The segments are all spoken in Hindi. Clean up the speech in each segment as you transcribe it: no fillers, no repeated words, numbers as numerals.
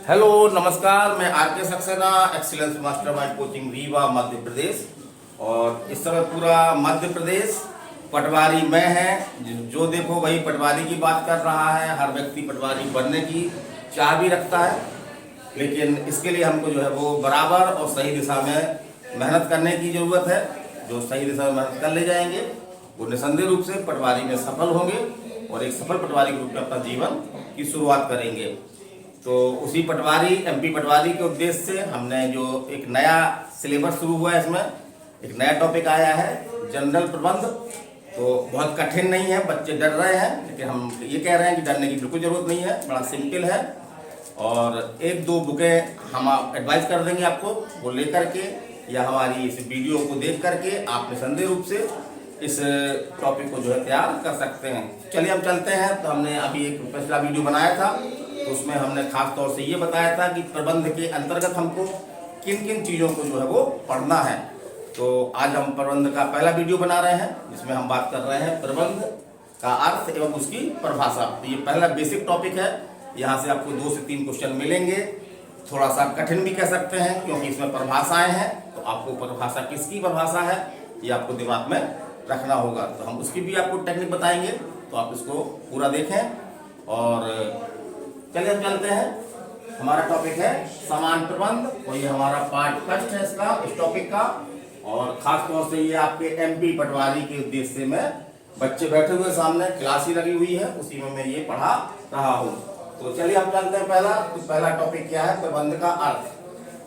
हेलो नमस्कार, मैं R K Saxena, excellence mastermind coaching Rewa Madhya Pradesh. और इस समय पूरा मध्य प्रदेश पटवारी में है। जो देखो वही पटवारी की बात कर रहा है। हर व्यक्ति पटवारी बनने की चाह भी रखता है, लेकिन इसके लिए हमको जो है वो बराबर और सही दिशा में मेहनत करने की ज़रूरत है। जो सही दिशा में मेहनत कर ले जाएंगे वो निसंदेह रूप से पटवारी में सफल होंगे और एक सफल पटवारी के रूप में अपना जीवन की शुरुआत करेंगे। तो उसी पटवारी एमपी पटवारी के उद्देश्य से हमने जो एक नया सिलेबस शुरू हुआ है, इसमें एक नया टॉपिक आया है जनरल प्रबंध। तो बहुत कठिन नहीं है, बच्चे डर रहे हैं, लेकिन हम ये कह रहे हैं कि डरने की बिल्कुल ज़रूरत नहीं है, बड़ा सिंपल है। और एक दो बुकें हम एडवाइस कर देंगे आपको, वो लेकर के या हमारी इस वीडियो को देख करके आप निसंदेह रूप से इस टॉपिक को जो है तैयार कर सकते हैं। चलिए हम चलते हैं। तो हमने अभी एक पिछला वीडियो बनाया था, तो उसमें हमने खास तौर से ये बताया था कि प्रबंध के अंतर्गत हमको किन किन चीज़ों को जो है वो पढ़ना है। तो आज हम प्रबंध का पहला वीडियो बना रहे हैं, जिसमें हम बात कर रहे हैं प्रबंध का अर्थ एवं उसकी परिभाषा। तो ये पहला बेसिक टॉपिक है। यहाँ से आपको 2 से 3 क्वेश्चन मिलेंगे। थोड़ा सा कठिन भी कह सकते हैं, क्योंकि इसमें परिभाषाएं हैं। तो आपको परिभाषा किसकी परिभाषा है ये आपको दिमाग में रखना होगा। तो हम उसकी भी आपको टेक्निक बताएंगे, तो आप इसको पूरा देखें। और चलिए हम चलते हैं। हमारा टॉपिक है समान प्रबंध और ये हमारा पार्ट फर्स्ट है इस टॉपिक का। और खास तौर से ये आपके एमपी पटवारी के उद्देश्य में बच्चे बैठे हुए सामने, क्लास ही लगी हुई है, उसी में मैं ये पढ़ा रहा हूँ। तो चलिए हम चलते हैं। पहला टॉपिक क्या है? प्रबंध का अर्थ।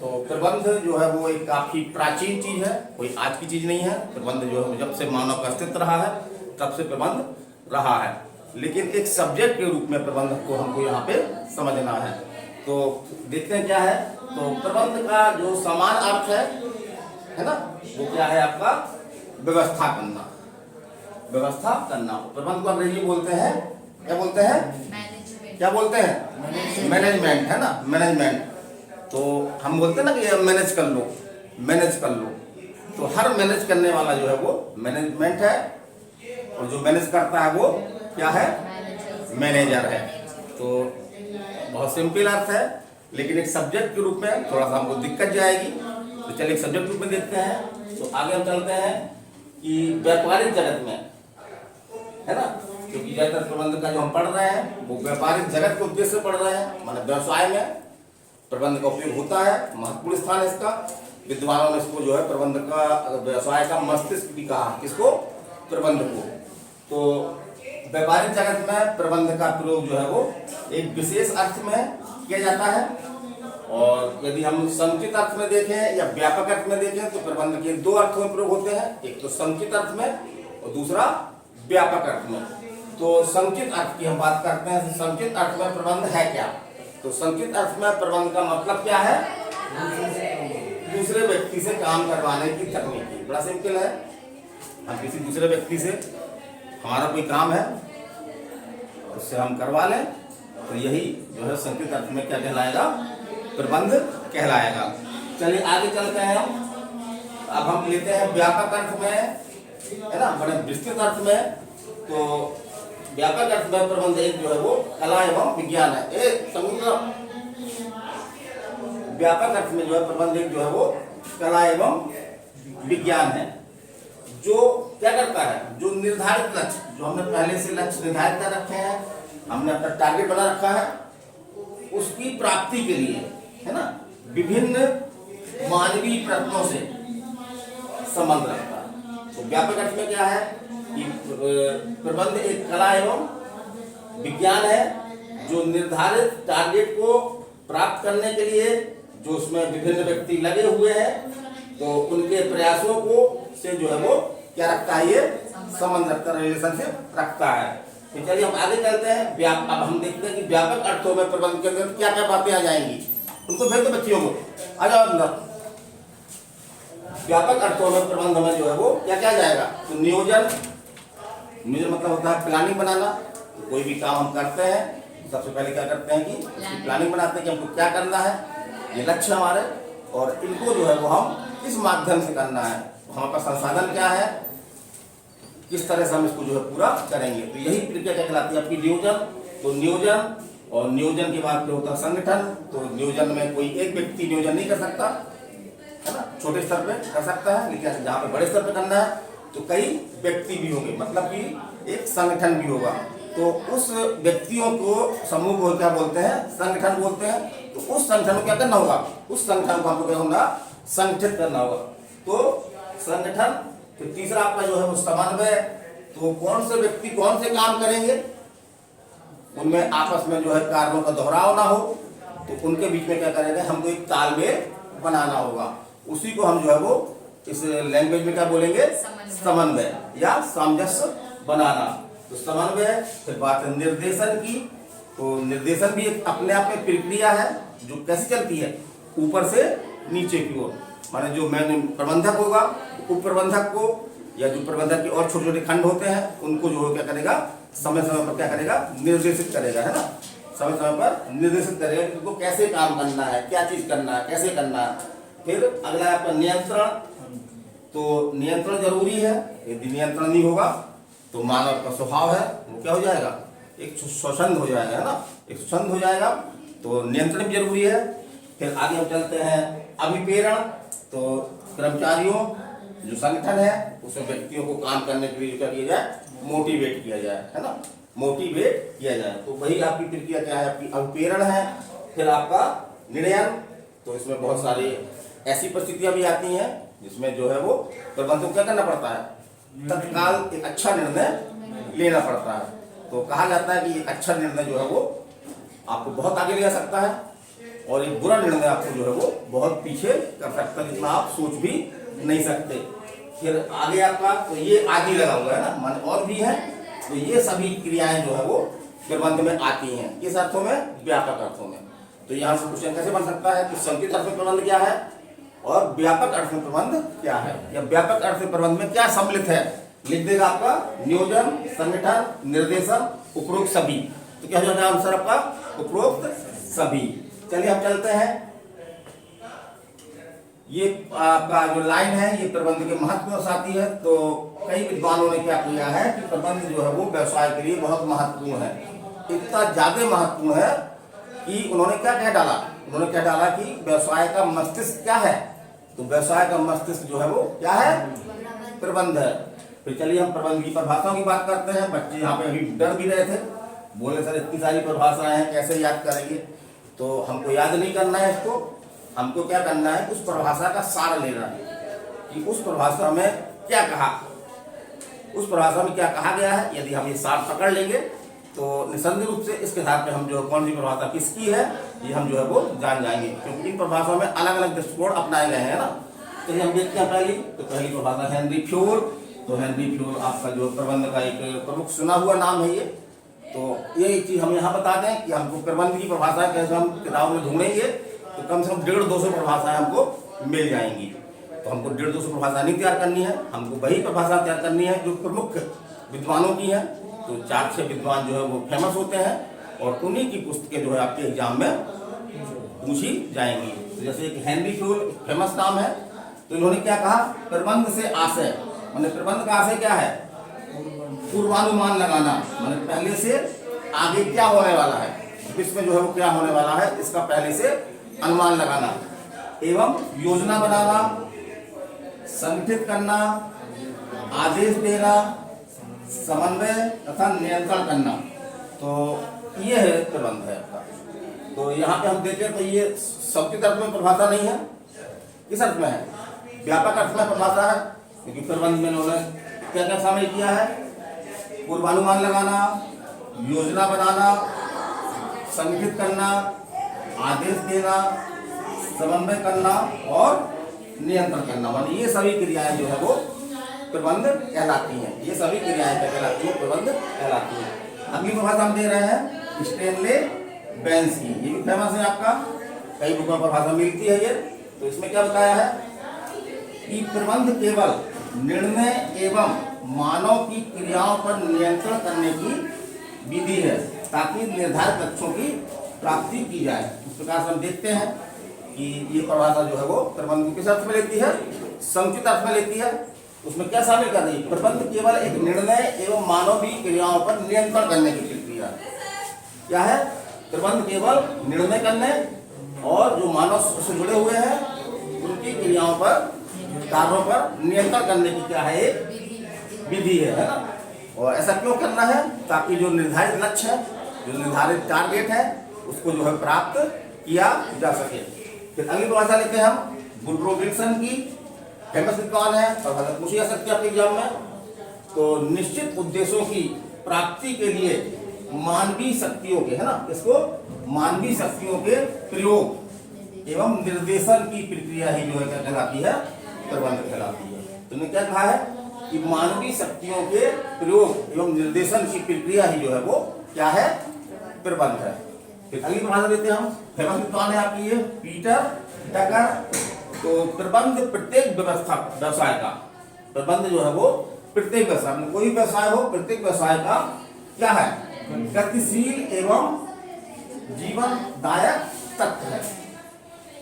तो प्रबंध जो है वो एक काफी प्राचीन चीज है, कोई आज की चीज नहीं है। प्रबंध जो है जब से मानव का अस्तित्व रहा है तब से प्रबंध रहा है, लेकिन एक सब्जेक्ट के रूप में प्रबंध को हमको यहाँ पे समझना है। तो देखते हैं क्या है। तो प्रबंध का जो समान अर्थ है ना, वो क्या है? आपका व्यवस्था करना। व्यवस्था करना प्रबंध को अंग्रेजी बोलते हैं, क्या बोलते हैं? क्या बोलते हैं? मैनेजमेंट, है ना, मैनेजमेंट। तो हम बोलते हैं ना कि मैनेज कर लो, मैनेज कर लो। तो हर मैनेज करने वाला जो है वो मैनेजमेंट है, और जो मैनेज करता है वो क्या है? मैनेजर है। तो बहुत सिंपल अर्थ है, लेकिन एक सब्जेक्ट के रूप में थोड़ा सा हमको दिक्कत जाएगी। तो चलिए एक सब्जेक्ट रूप में देखते हैं। तो आगे हम चलते हैं कि व्यापारिक जगत में, है ना, क्योंकि ज्यादातर प्रबंध का जो हम पढ़ रहे हैं वो व्यापारिक जगत के उद्देश्य से पढ़ रहे हैं। माने व्यवसाय में प्रबंध का उपयोग होता है, महत्वपूर्ण स्थान है इसका। विद्वानों ने इसको जो है प्रबंध का, व्यवसाय का मस्तिष्क भी कहा, किसको? प्रबंध को। तो व्यापारिक जगत में प्रबंध का प्रयोग जो है वो एक विशेष अर्थ में किया जाता है। और यदि हम संचित अर्थ में देखें या व्यापक अर्थ में देखें तो प्रबंध के 2 अर्थों में प्रयोग होते हैं, एक तो संचित अर्थ में और दूसरा व्यापक अर्थ में। तो संचित अर्थ की हम बात करते हैं। संचित अर्थ में प्रबंध है क्या? तो संचित अर्थ में प्रबंध का मतलब क्या है? दूसरे व्यक्ति से काम करवाने की तकनीक। बड़ा सिंपल है। हम किसी दूसरे व्यक्ति से हमारा कोई काम है, उससे हम करवा लें, तो यही जो है संचित अर्थ में क्या कहलाएगा? प्रबंध कहलाएगा। चलिए आगे चलते हैं। अब हम लेते हैं व्यापक अर्थ में, है ना, बड़े विस्तृत अर्थ में। तो व्यापक अर्थ में प्रबंध एक जो है वो कला एवं विज्ञान है। व्यापक अर्थ में जो है प्रबंध एक जो है वो कला एवं विज्ञान है, जो क्या करता है? जो निर्धारित लक्ष्य, जो हमने पहले से लक्ष्य निर्धारित कर रखे हैं, हमने अपना टारगेट बना रखा है, उसकी प्राप्ति के लिए, है ना, विभिन्न मानवीय प्रयत्नों से संबंध रखता है। तो व्यापक अर्थ में क्या है कि प्रबंध एक कला एवं विज्ञान है, जो निर्धारित टारगेट को प्राप्त करने के लिए जो उसमें विभिन्न व्यक्ति लगे हुए हैं, तो उनके प्रयासों को से जो है वो क्या रखता है? ये संबंध रखता है, रिलेशनशिप रखता है। तो चलिए हम आगे चलते हैं। अब हम देखते हैं कि व्यापक अर्थों में प्रबंध के अंदर क्या क्या बातें आ जाएंगी। उनको भेज दो बच्चियों को, आ जाओ अंदर। व्यापक अर्थों में प्रबंध में जो है वो क्या क्या जाएगा? तो नियोजन मतलब होता है प्लानिंग बनाना। तो कोई भी काम हम करते हैं, सबसे पहले क्या करते हैं कि उसकी प्लानिंग बनाते हैं कि हमको क्या करना है, ये लक्ष्य हमारे, और इनको जो है वो हम किस माध्यम से करना है, हमारे पास संसाधन क्या है, किस तरह से हम इसको जो है पूरा करेंगे। तो यही प्रक्रिया क्या कहलाती है? आपकी नियोजन। तो नियोजन और नियोजन के बाद फिर होता है संगठन। तो नियोजन में कोई एक व्यक्ति नियोजन नहीं कर सकता, है ना, छोटे स्तर पे कर सकता है, लेकिन जहाँ पे बड़े स्तर पे करना है तो कई व्यक्ति भी होंगे, मतलब कि एक संगठन भी होगा। तो उस व्यक्तियों को समूह को क्या बोलते हैं, संगठन बोलते हैं। तो उस संगठन को क्या करना होगा, उस संगठन को हमको क्या होगा, संगठित करना होगा। तो संगठन। फिर तीसरा आपका जो है वो समन्वय। तो कौन से व्यक्ति कौन से काम करेंगे, उनमें आपस में जो है कार्यों का दोहराव ना हो, तो उनके बीच में क्या करेंगे, हमको एक तालमेल बनाना होगा। उसी को हम जो है वो इस लैंग्वेज में क्या बोलेंगे, समन्वय या सामंजस्य बनाना। तो समन्वय। फिर बात है निर्देशन की। तो निर्देशन भी एक अपने आप में प्रक्रिया है जो कैसे चलती है, ऊपर से नीचे की ओर। माने जो मैंने प्रबंधक होगा, उप प्रबंधक को या जो प्रबंधक के और छोटे छोटे खंड होते हैं उनको जो क्या करेगा, समय समय पर क्या करेगा, निर्देशित करेगा, है ना, समय समय पर निर्देशित करेगा कि उनको कैसे काम करना है, क्या चीज करना है, कैसे करना है। फिर अगला आपका नियंत्रण। तो नियंत्रण जरूरी है, यदि नियंत्रण नहीं होगा तो मानव का स्वभाव है वो क्या हो जाएगा, एक स्वच्छंद हो जाएगा, है ना, एक स्वच्छंद हो जाएगा। तो नियंत्रण भी जरूरी है। फिर आगे हम चलते हैं अभिप्रेरण। तो कर्मचारियों जो संगठन है उसमें व्यक्तियों को काम करने के लिए क्या किया जाए, मोटिवेट किया जाए, है ना, मोटिवेट किया जाए। तो वही आपकी प्रक्रिया क्या है, आपकी अभिप्रेरण है। फिर आपका निर्णयन। तो इसमें बहुत सारी ऐसी परिस्थितियां भी आती हैं जिसमें जो है वो प्रबंधक को क्या करना पड़ता है, तत्काल एक अच्छा निर्णय लेना पड़ता है। तो कहा जाता है कि एक अच्छा निर्णय जो है वो आपको बहुत आगे ले जा सकता है और एक बुरा निर्णय आपको जो है वो बहुत पीछे कर सकता है, जितना आप सोच भी नहीं सकते। फिर आगे आपका तो ये आगे लगा हुआ है ना, मान और भी है। तो ये सभी क्रियाएं जो है वो प्रबंध में आती हैं, किस अर्थों में, व्यापक अर्थों में। तो यहाँ से क्वेश्चन कैसे बन सकता है कि संकीर्ण अर्थ में प्रबंध क्या है और व्यापक अर्थ में प्रबंध क्या है, या व्यापक अर्थ में प्रबंध में क्या सम्मिलित है। लिख देगा आपका नियोजन, संगठन, निर्देशन, उपरोक्त सभी। तो क्या हो जाएगा आंसर आपका, उपरोक्त सभी। चलिए हम चलते हैं। ये आपका जो लाइन है ये प्रबंध के महत्व को दर्शाती है। तो कई विद्वानों ने क्या किया है कि प्रबंध जो है वो व्यवसाय के लिए बहुत महत्वपूर्ण है। इतना ज्यादा महत्वपूर्ण है कि उन्होंने क्या कह डाला, उन्होंने क्या डाला कि व्यवसाय का मस्तिष्क क्या है। तो व्यवसाय का मस्तिष्क जो है वो क्या है, प्रबंध है। फिर चलिए हम प्रबंध की परिभाषाओं की बात करते हैं। बच्चे यहाँ पे अभी डर भी रहे थे, बोले सर इतनी सारी परिभाषाएं हैं कैसे याद करेंगे। तो हमको याद नहीं करना है इसको, हमको क्या करना है, उस परिभाषा का सार लेना है कि उस परिभाषा में क्या कहा, उस परिभाषा में क्या कहा गया है। यदि हम ये सार पकड़ लेंगे तो निसंदेह रूप से इसके आधार पे हम जो कौन सी परिभाषा किसकी है ये हम जो है वो जान जाएंगे, क्योंकि इन परिभाषाओं में अलग अलग दृष्टिकोण अपनाए गए हैं ना। तो हम देखते हैं पहली परिभाषा हेनरी फ्योल। तो हेनरी फ्योल आपका जो प्रबंध का एक प्रमुख सुना हुआ नाम है ये। तो ये एक चीज हम यहाँ बता दें कि हमको प्रबंध की परिभाषा कैसे हम किताबों में ढूंढेंगे तो कम से कम 150-200 परिभाषाएं हमको मिल जाएंगी। तो हमको 150-200 परिभाषा नहीं तैयार करनी है, हमको वही परिभाषा तैयार करनी है जो प्रमुख विद्वानों की है। तो 4-6 विद्वान जो है वो फेमस होते हैं और उन्हीं की पुस्तकें जो है आपके एग्जाम में पूछी जाएंगी। तो जैसे एक हेनरी फ्योल फेमस नाम है। तो इन्होंने क्या कहा, प्रबंध से आशय, माने प्रबंध का आशय क्या है, पूर्वानुमान लगाना, माने पहले से आगे क्या होने वाला है, विश्व में जो है वो क्या होने वाला है इसका पहले से अनुमान लगाना, एवं योजना बनाना, संगठित करना, आदेश देना, समन्वय तथा नियंत्रण करना। तो ये है प्रबंध है आपका। तो यहाँ पे हम देखें तो ये संस्कृत अर्थ में परिभाषा नहीं है, किस अर्थ में है, व्यापक अर्थ में परिभाषा है। क्योंकि प्रबंध में उन्होंने क्या क्या शामिल किया है, पूर्वानुमान लगाना, योजना बनाना, संगठित करना, आदेश देना, समन्वय करना और नियंत्रण करना। माने ये सभी क्रियाएं जो है वो प्रबंध कहलाती हैं। ये सभी क्रियाएं क्या कहलाती हैं, प्रबंध कहलाती हैं। अगली परिभाषा हम दे रहे हैं स्टैनले बेंस की, ये भी फेमस है आपका, कई बुकों पर भाषा मिलती है ये। तो इसमें क्या बताया है कि प्रबंध केवल निर्णय एवं मानव की क्रियाओं पर नियंत्रण करने की विधि है ताकि निर्धारित लक्ष्यों की प्राप्ति की जाए। इस प्रकार से हम देखते हैं कि ये परिभाषा जो है वो प्रबंध को किस अर्थ में लेती है, संक्षिप्त अर्थ में लेती है। उसमें क्या शामिल कर रही है, प्रबंध केवल एक निर्णय एवं मानव की क्रियाओं पर नियंत्रण करने की प्रक्रिया क्या है, प्रबंध केवल निर्णय करने और जो मानव से जुड़े हुए हैं उनकी क्रियाओं पर, कार्यों पर नियंत्रण करने की क्या है, एक विधि है ना। और ऐसा क्यों करना है, ताकि जो निर्धारित लक्ष्य है, जो निर्धारित टारगेट है, उसको जो है प्राप्त किया जा सके। फिर अगली परिभाषा लेते हैं हम वुड्रो विल्सन की, फेमस विद्वान है, परिभाषा पूछी जा सकती है आपके एग्जाम में। तो निश्चित उद्देश्यों की प्राप्ति के लिए मानवीय शक्तियों के, है ना, इसको मानवीय शक्तियों के प्रयोग एवं निर्देशन की प्रक्रिया ही जो है क्या कहलाती है, प्रबंध कहलाती है। तुमने क्या कहा है कि मानवीय शक्तियों के प्रयोग एवं निर्देशन की प्रक्रिया ही जो है वो क्या है, प्रबंध है। फिर अगली परिभाषा देते हैं हम, फेमस विद्वान है आपकी ये पीटर टकर। तो प्रबंध प्रत्येक व्यवसाय का, प्रबंध जो है वो प्रत्येक व्यवसाय में, कोई व्यवसाय हो, प्रत्येक व्यवसाय का क्या है, गतिशील एवं जीवनदायक तत्व है,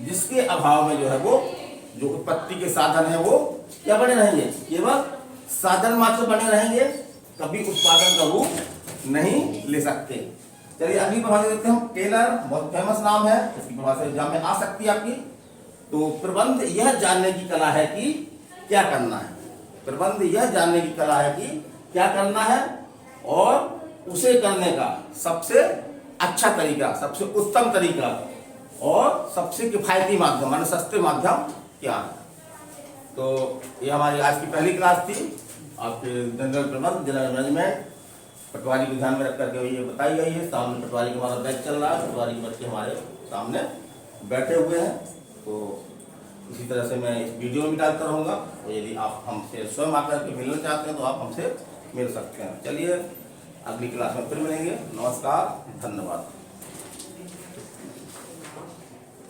जिसके अभाव में जो है वो जो उत्पत्ति के साधन है वो क्या बने रहेंगे, केवल साधन मात्र बने रहेंगे, कभी उत्पादन का रूप नहीं ले सकते। चलिए अगली परिभाषा देते हैं हम, टेलर, बहुत फेमस नाम है, इसकी परिभाषा एग्जाम में आ सकती है आपकी। तो प्रबंध यह जानने की कला है कि क्या करना है, प्रबंध यह जानने की कला है कि क्या करना है और उसे करने का सबसे अच्छा तरीका, सबसे उत्तम तरीका और सबसे किफायती माध्यम, माने सस्ते माध्यम क्या है। तो ये हमारी आज की पहली क्लास थी, आपके जनरल प्रबंध, जनरल मैनेजमेंट, पटवारी को ध्यान में रख करके ये बताई गई है। सामने पटवारी का हमारा बैच चल रहा है, पटवारी के बच्चे हमारे सामने बैठे हुए हैं। तो इसी तरह से मैं इस वीडियो में डालता रहूँगा, तो यदि आप हमसे स्वयं आकर के मिलना चाहते हैं तो आप हमसे मिल सकते हैं। चलिए अगली क्लास में फिर मिलेंगे। नमस्कार, धन्यवाद।